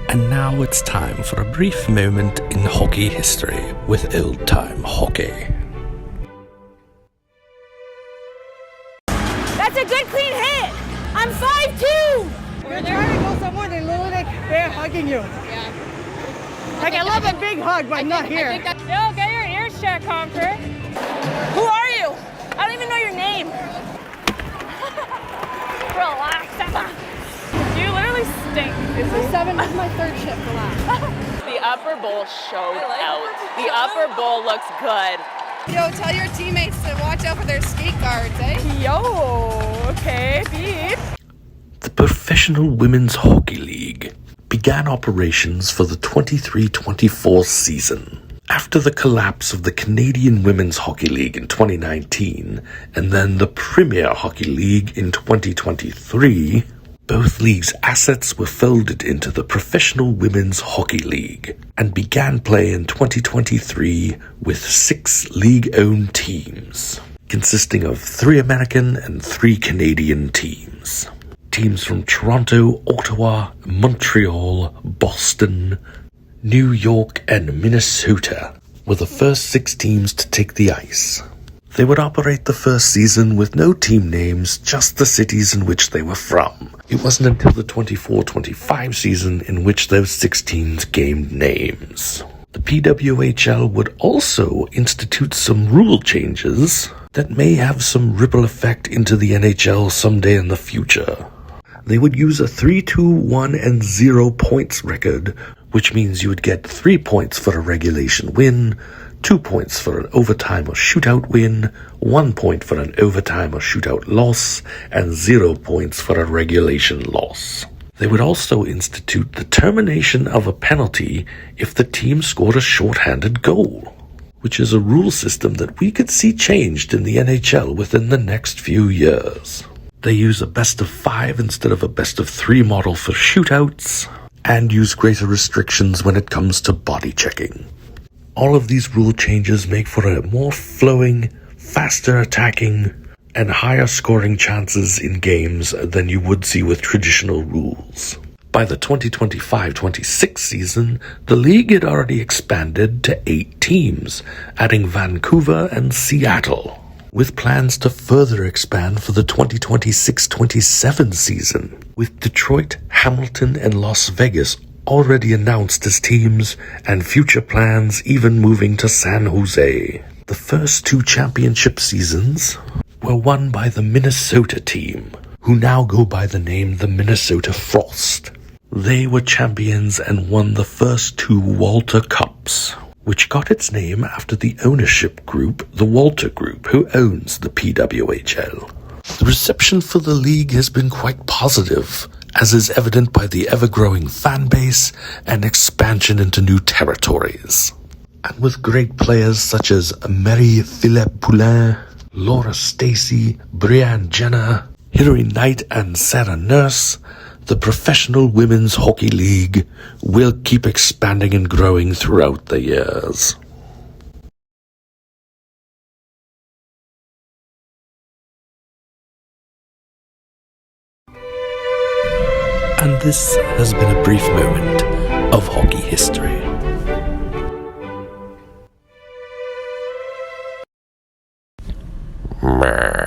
And now it's time for a brief moment in hockey history with old-time hockey. That's a good clean hit! I'm 5'2". You're trying to go somewhere, they literally they're hugging you. Yeah. Like I love a big hug, but not here. Yo, get your ears checked, Conquer. Who are you? I don't even know your name. Relax, Emma. You literally stink. This is my third shift, relax. The upper bowl showed out. The upper bowl looks good. Yo, tell your teammates to watch out for their skate guards, eh? Yo, okay, beep. The Professional Women's Hockey League began operations for the 23-24 season. After the collapse of the Canadian Women's Hockey League in 2019 and then the Premier Hockey League in 2023, both leagues' assets were folded into the Professional Women's Hockey League and began play in 2023 with 6 league-owned teams, consisting of 3 American and 3 Canadian teams. Teams from Toronto, Ottawa, Montreal, Boston, New York, and Minnesota were the first 6 teams to take the ice. They would operate the first season with no team names, just the cities in which they were from. It wasn't until the 24-25 season in which those 6 teams gained names. The PWHL would also institute some rule changes that may have some ripple effect into the NHL someday in the future. They would use a 3-2-1-0 points record, which means you would get 3 points for a regulation win, 2 points for an overtime or shootout win, 1 point for an overtime or shootout loss, and 0 points for a regulation loss. They would also institute the termination of a penalty if the team scored a shorthanded goal, which is a rule system that we could see changed in the NHL within the next few years. They use a best-of-5 instead of a best-of-3 model for shootouts, and use greater restrictions when it comes to body checking. All of these rule changes make for a more flowing, faster attacking, and higher scoring chances in games than you would see with traditional rules. By the 2025-26 season, the league had already expanded to 8 teams, adding Vancouver and Seattle, with plans to further expand for the 2026-27 season, with Detroit, Hamilton, and Las Vegas already announced as teams, and future plans even moving to San Jose. The first 2 championship seasons were won by the Minnesota team, who now go by the name the Minnesota Frost. They were champions and won the first 2 Walter Cups, which got its name after the ownership group, the Walter Group, who owns the PWHL. The reception for the league has been quite positive, as is evident by the ever-growing fan base and expansion into new territories. And with great players such as Marie-Philippe Poulin, Laura Stacey, Brianne Jenner, Hilary Knight, and Sarah Nurse, the Professional Women's Hockey League will keep expanding and growing throughout the years. And this has been a brief moment of hockey history. Meh.